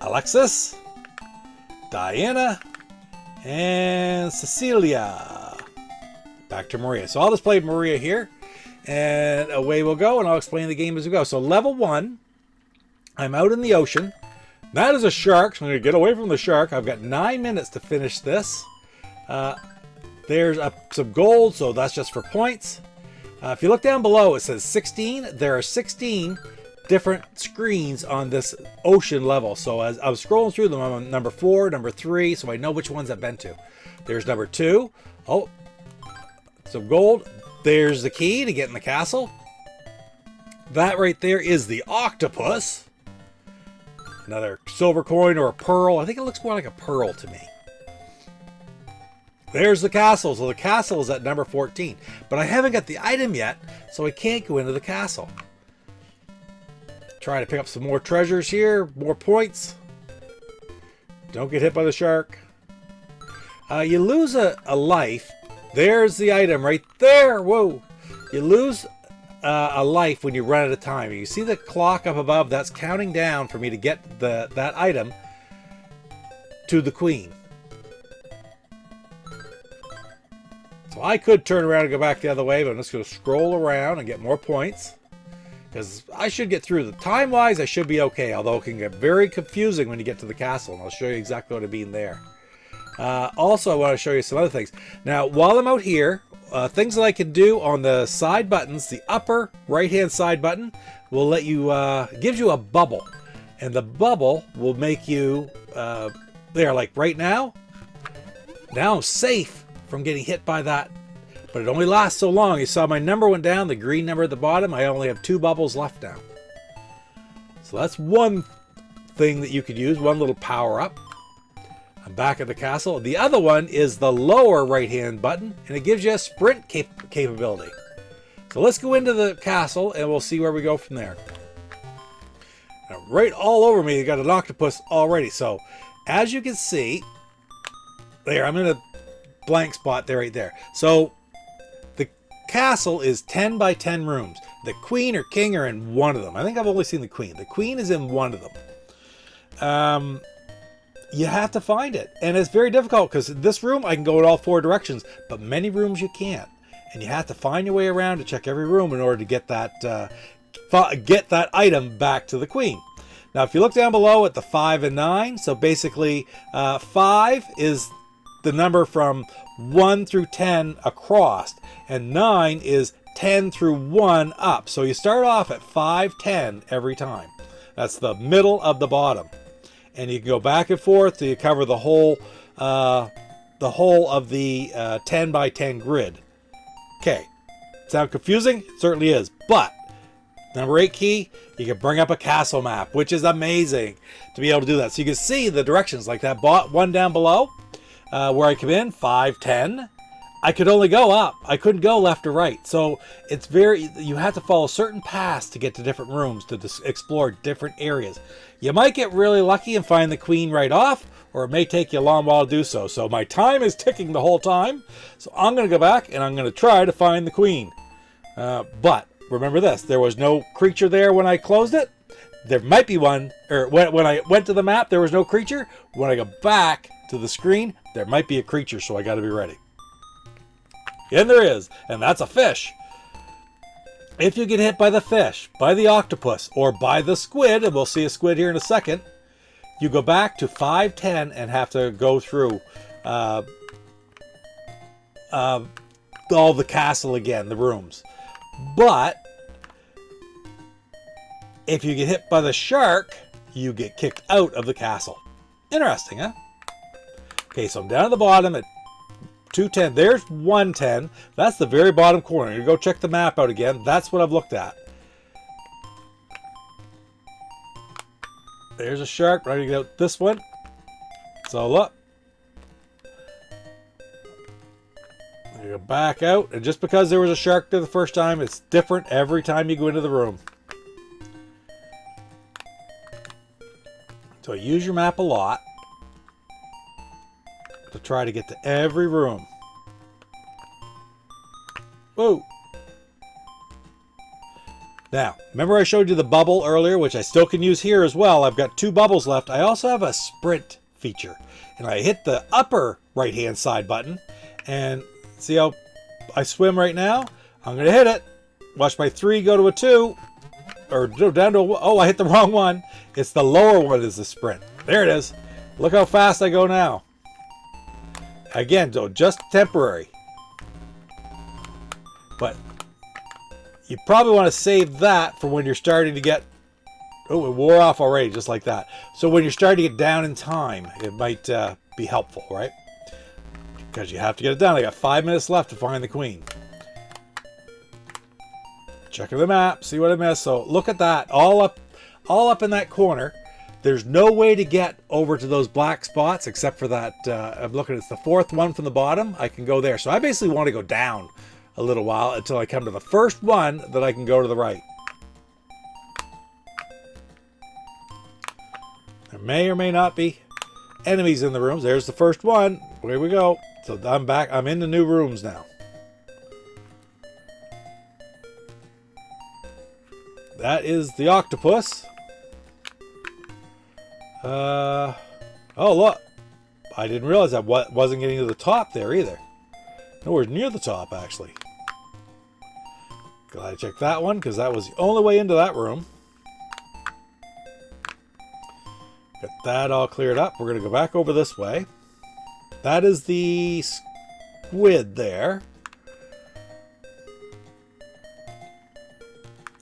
Alexis? Diana, and Cecilia. Back to Maria. So I'll just play Maria here, and away we'll go, and I'll explain the game as we go. So level 1, I'm out in the ocean. That is a shark, so I'm going to get away from the shark. I've got 9 minutes to finish this. There's some gold, so that's just for points. If you look down below, it says 16. There are 16 different screens on this ocean level. So as I was scrolling through them, I'm on number 4, number 3, so I know which ones I've been to. There's number 2. Oh, some gold. There's the key to get in the castle. That right there is the octopus. Another silver coin or a pearl. I think it looks more like a pearl to me. There's the castle. So the castle is at number 14. But I haven't got the item yet, so I can't go into the castle. Try to pick up some more treasures here. More points. Don't get hit by the shark. You lose a life. There's the item right there. Whoa. You lose a life when you run out of time. You see the clock up above? That's counting down for me to get that item to the queen. So I could turn around and go back the other way, but I'm just going to scroll around and get more points. Because I should get through. The time-wise, I should be okay, although it can get very confusing when you get to the castle, and I'll show you exactly what I mean there. Also, I want to show you some other things. Now, while I'm out here, things that I can do on the side buttons, the upper right-hand side button will let you, gives you a bubble. And the bubble will make you, there, like right now I'm safe from getting hit by that. But it only lasts so long. You saw my number went down, the green number at the bottom. I only have 2 bubbles left now. So that's one thing that you could use, one little power-up. I'm back at the castle. The other one is the lower right-hand button, and it gives you a sprint capability. So let's go into the castle, and we'll see where we go from there. Now, right all over me, you got an octopus already. So as you can see, there, I'm in a blank spot there, right there. So the castle is 10 by 10 rooms. The queen or king are in one of them. I think I've only seen the queen. The queen is in one of them. You have to find it. And it's very difficult because this room, I can go in all 4 directions, but many rooms you can't. And you have to find your way around to check every room in order to get that item back to the queen. Now, if you look down below at the 5 and 9, so basically 5 is the number from 1 through 10 across, and 9 is 10 through 1 up. So you start off at 5, 10 every time. That's the middle of the bottom. And you can go back and forth till you cover the whole of the 10 by 10 grid. Okay, sound confusing? It certainly is. But number 8 key, you can bring up a castle map, which is amazing to be able to do that. So you can see the directions like that one down below where I come in, 5, 10. I could only go up. I couldn't go left or right. So it's you have to follow certain paths to get to different rooms to explore different areas. You might get really lucky and find the queen right off, or it may take you a long while to do so. So my time is ticking the whole time. So I'm going to go back and I'm going to try to find the queen. But remember this, there was no creature there when I closed it. There might be one, or when I went to the map, there was no creature. When I go back to the screen, there might be a creature, so I got to be ready. And there is, and that's a fish. If you get hit by the fish, by the octopus, or by the squid, and we'll see a squid here in a second, you go back to 5, 10 and have to go through all the castle again, the rooms. But if you get hit by the shark, you get kicked out of the castle. Interesting, huh? Okay, so I'm down at the bottom at 210. There's 110. That's the very bottom corner. You go check the map out again. That's what I've looked at. There's a shark. Ready to get out this one. So look. You go back out. And just because there was a shark there the first time, it's different every time you go into the room. So use your map a lot to try to get to every room. Whoa. Now, remember I showed you the bubble earlier, which I still can use here as well. I've got 2 bubbles left. I also have a sprint feature. And I hit the upper right-hand side button. And see how I swim right now? I'm going to hit it. Watch my 3 go to a 2. Or down to a... Oh, I hit the wrong one. It's the lower one is the sprint. There it is. Look how fast I go now. Again, so just temporary. But you probably want to save that for when you're starting to get... Oh, it wore off already, just like that. So when you're starting to get down in time, it might be helpful, right? Because you have to get it done. I got 5 minutes left to find the queen. Checking the map, see what I missed. So look at that, all up in that corner. There's no way to get over to those black spots except for that. I'm looking, it's the 4th one from the bottom. I can go there. So I basically want to go down a little while until I come to the first one that I can go to the right. There may or may not be enemies in the rooms. There's the first one. Here we go. So I'm back. I'm in the new rooms now. That is the octopus. Oh, look. I didn't realize I wasn't getting to the top there either. Nowhere near the top, actually. Glad I checked that one, because that was the only way into that room. Got that all cleared up. We're going to go back over this way. That is the squid there.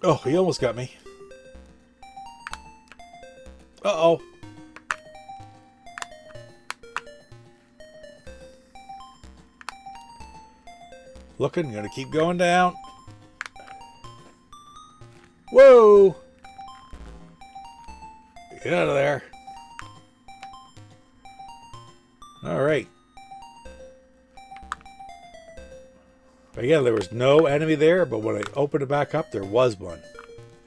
Oh, he almost got me. Uh-oh. Looking, gonna keep going down. Whoa! Get out of there. All right. Again, there was no enemy there, but when I opened it back up, there was one.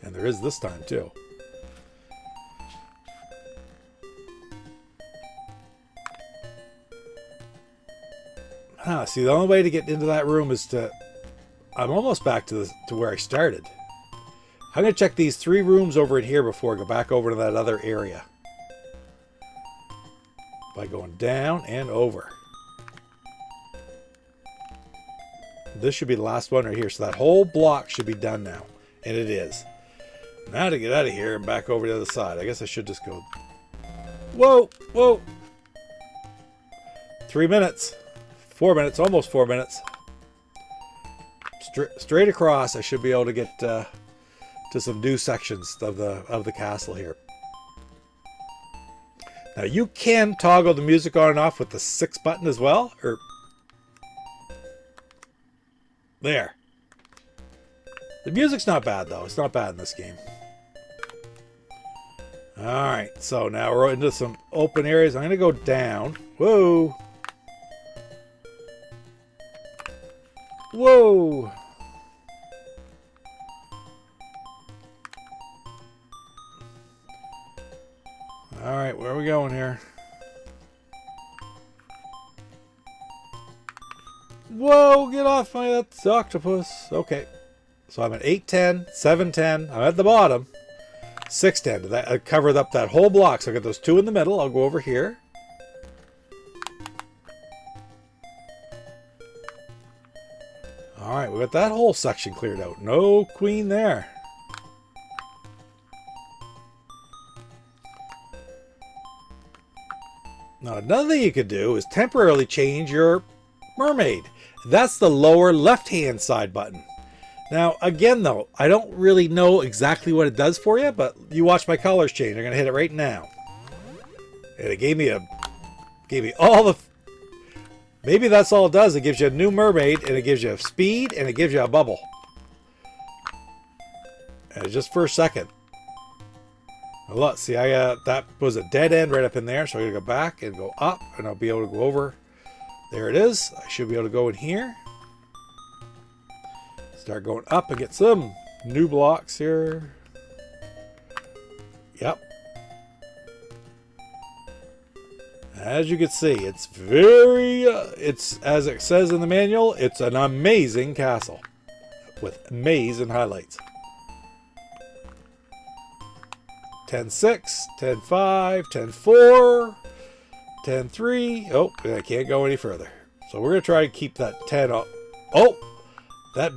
And there is this time, too. See, the only way to get into that room is to... I'm almost back to where I started. I'm going to check these 3 rooms over in here before I go back over to that other area. By going down and over. This should be the last one right here. So that whole block should be done now. And it is. Now to get out of here and back over to the other side. I guess I should just go... Whoa! Whoa! 3 minutes. 4 minutes. Almost 4 minutes. Straight across, I should be able to get to some new sections of the castle here. Now you can toggle the music on and off with the 6 button as well. Or... There. The music's not bad, though. It's not bad in this game. Alright, so now we're into some open areas. I'm going to go down. Whoa! Whoa! Alright, where are we going here? Whoa, get off my... That's octopus. Okay. So I'm at 810, 710. I'm at the bottom. 610. I covered up that whole block. So I got those 2 in the middle. I'll go over here. Alright, we got that whole section cleared out. No queen there. Now, another thing you could do is temporarily change your mermaid. That's the lower left-hand side button. Now, again, though, I don't really know exactly what it does for you, but you watch my colors change. I'm going to hit it right now. And it gave me all the... Maybe that's all it does. It gives you a new mermaid, and it gives you speed, and it gives you a bubble. And just for a second. Now look, see, that was a dead end right up in there, so I'm going to go back and go up, and I'll be able to go over. There it is. I should be able to go in here. Start going up and get some new blocks here. Yep. As you can see, it's very, it's as it says in the manual, it's an amazing castle with amazing highlights. 10-6, 10-5, 10-4, 10, 3. Oh, I can't go any further. So we're going to try to keep that 10 up. Oh, that...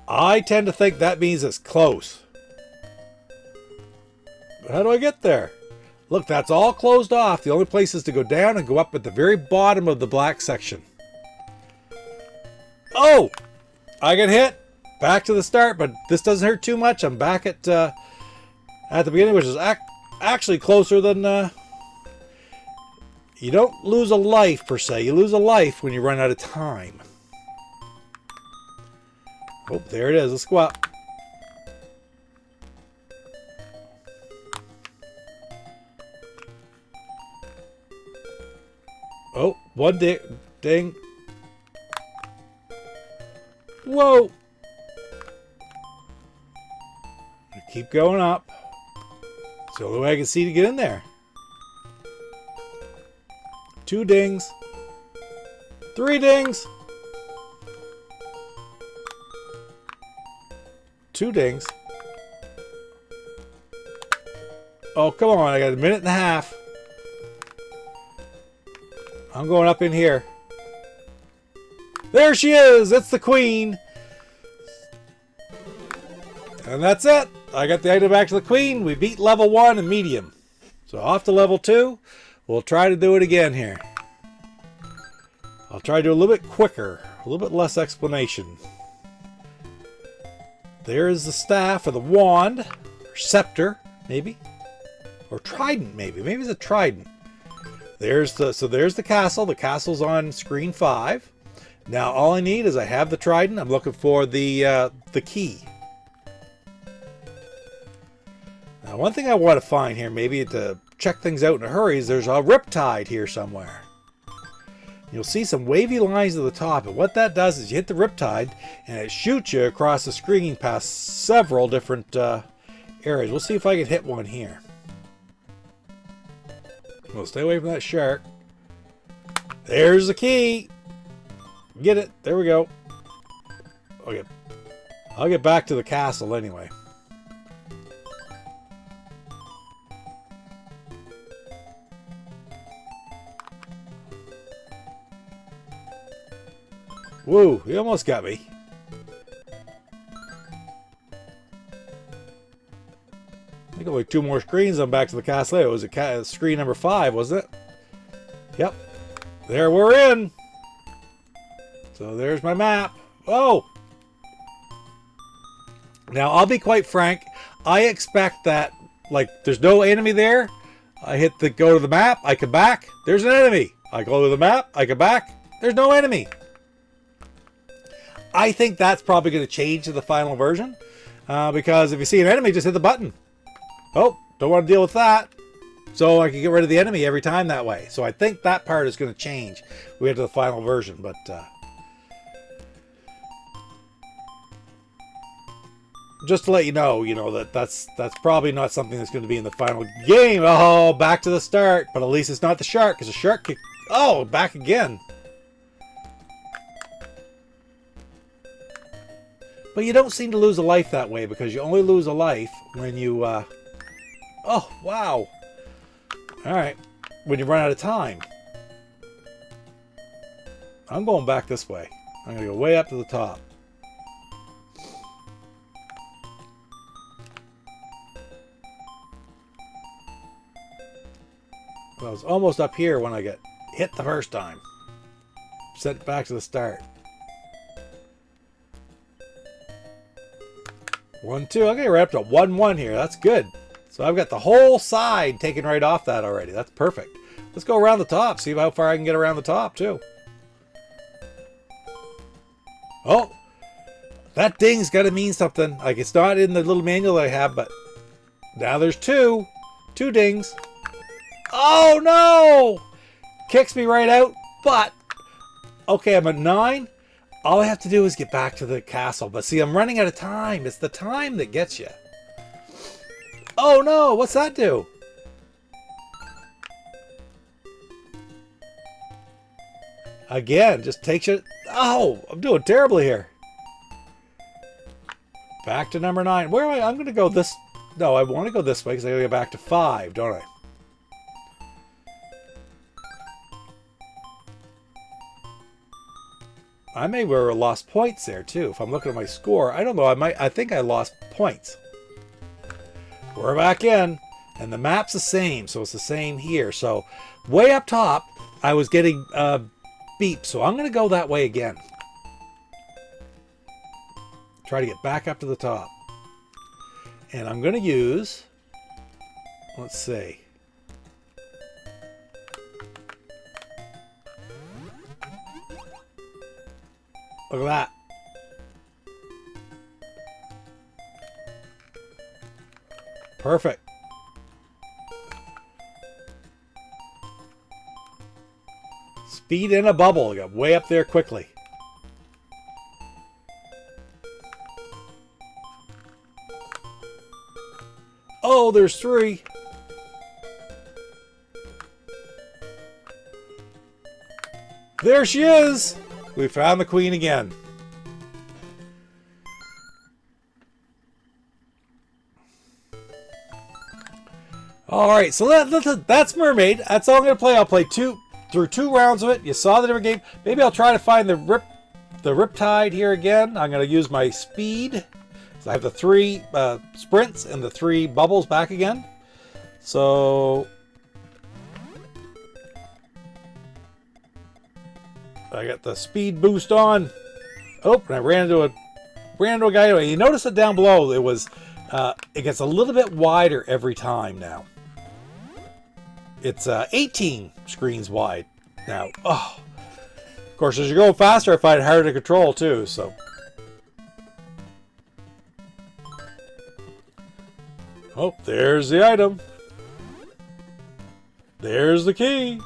I tend to think that means it's close. But how do I get there? Look, that's all closed off. The only place is to go down and go up at the very bottom of the black section. Oh! I get hit. Back to the start, but this doesn't hurt too much. I'm back at the beginning, which is actually closer than... You don't lose a life, per se. You lose a life when you run out of time. Oh, there it is. Let's go up. Oh, one ding. Whoa. Keep going up. It's the only way I can see to get in there. 2 dings. 3 dings. 2 dings. Oh, come on. I got a minute and a half. I'm going up in here. There she is. It's the queen. And that's it. I got the item back to the queen. We beat level 1 and medium. So off to level 2. We'll try to do it again here. I'll try to do a little bit quicker. A little bit less explanation. There's the staff or the wand. Or scepter, maybe. Or trident, maybe. Maybe it's a trident. There's the castle. The castle's on screen 5. Now all I need is I have the trident. I'm looking for the key. Now one thing I want to find here, maybe to check things out in a hurry, is there's a riptide here somewhere. You'll see some wavy lines at the top, and what that does is you hit the riptide and it shoots you across the screen past several different areas. We'll see if I can hit one here. We'll stay away from that shark. There's the key. Get it. There we go. Okay. I'll get back to the castle anyway. Woo, he almost got me. I think only 2 more screens. I'm back to the castle. It was screen number 5, wasn't it? Yep. There we're in. So there's my map. Oh! Now, I'll be quite frank. I expect that, like, there's no enemy there. I hit the go to the map. I come back. There's an enemy. I go to the map. I come back. There's no enemy. I think that's probably going to change to the final version. Because if you see an enemy, just hit the button. Oh, don't want to deal with that. So I can get rid of the enemy every time that way. So I think that part is going to change when we get to the final version. But just to let you know, that's probably not something that's going to be in the final game. Oh, back to the start. But at least it's not the shark, because the shark kicked... Oh, back again. But you don't seem to lose a life that way, because you only lose a life when you... Oh, wow. Alright. When you run out of time. I'm going back this way. I'm going to go way up to the top. I was almost up here when I got hit the first time. Sent it back to the start. 1, 2. Okay, we're up to 1, 1 here. That's good. So I've got the whole side taken right off that already. That's perfect. Let's go around the top. See how far I can get around the top, too. Oh! That ding's got to mean something. Like, it's not in the little manual that I have, but... Now there's 2. 2 dings. Oh, no! Kicks me right out, but... Okay, I'm at 9. All I have to do is get back to the castle. But see, I'm running out of time. It's the time that gets you. Oh, no! What's that do? Again, just takes you... Oh! I'm doing terribly here. Back to number 9. Where am I? I'm going to go this... No, I want to go this way because I got to get back to 5, don't I? I may have lost points there too. If I'm looking at my score, I don't know. I think I lost points. We're back in, and the map's the same, so it's the same here. So way up top, I was getting beep, so I'm going to go that way again. Try to get back up to the top. And I'm going to use, let's see. Look at that. Perfect. Speed in a bubble. Got way up there quickly. Oh, there's 3. There she is. We found the queen again. All right, so that's Mermaid. That's all I'm going to play. I'll play through 2 rounds of it. You saw the different game. Maybe I'll try to find the Riptide here again. I'm going to use my speed. So I have the 3 sprints and the 3 bubbles back again. So I got the speed boost on. Oh, and I ran into a guy. Anyway, you notice it down below. It was it gets a little bit wider every time now. It's 18 screens wide now. Oh, of course, as you go faster, I find it harder to control too. So, oh, there's the item. There's the key.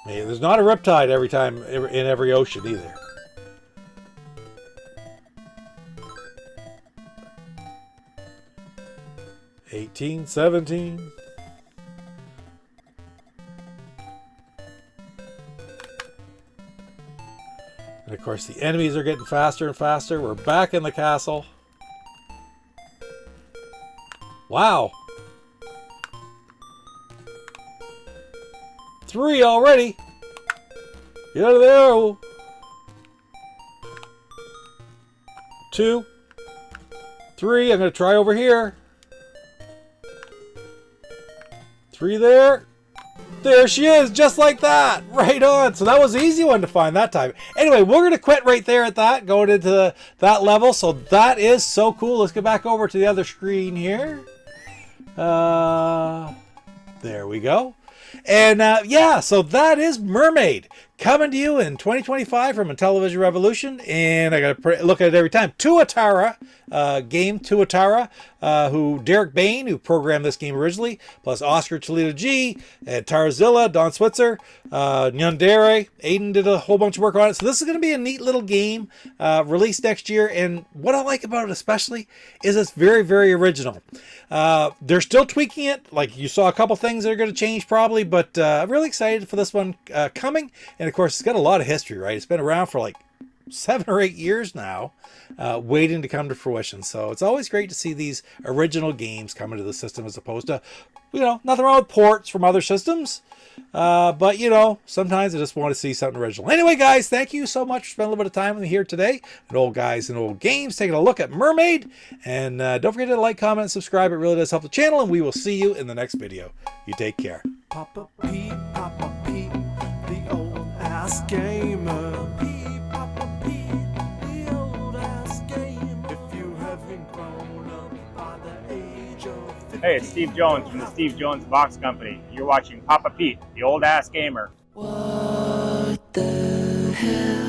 Man, there's not a riptide every time in every ocean either. $18, $17. And of course the enemies are getting faster and faster. We're back in the castle. Wow. 3 already. Get out of there. 2. 3. I'm going to try over here. 3 there. There she is, just like that. Right on. So that was an easy one to find that time. Anyway, we're going to quit right there at that, going into that level. So that is so cool. Let's get back over to the other screen here. There we go. And yeah, so that is Mermaid coming to you in 2025 from Intellivision Revolution. And I got to look at it every time. Tuatara, who Derek Bain, who programmed this game originally, plus Oscar Toledo G, and Tarzilla, Don Switzer, Nyundere, Aiden did a whole bunch of work on it. So this is going to be a neat little game released next year. And what I like about it especially is it's very, very original. They're still tweaking it. Like you saw a couple things that are going to change probably, but I'm really excited for this one coming. And of course, it's got a lot of history, right? It's been around for like 7 or 8 years now, waiting to come to fruition. So it's always great to see these original games come into the system as opposed to, you know, nothing wrong with ports from other systems. But, you know, sometimes I just want to see something original. Anyway, guys, thank you so much for spending a little bit of time with me here today at Old Guys and Old Games, taking a look at Mermaid. And don't forget to like, comment, and subscribe. It really does help the channel. And we will see you in the next video. You take care. Papa Pete, the old ass gamer. Papa Pete, the old ass gamer. If you haven't grown up by the age of 50. Hey, it's Steve Jones from the Steve Jones Box Company. You're watching Papa Pete, the old ass gamer. What the hell?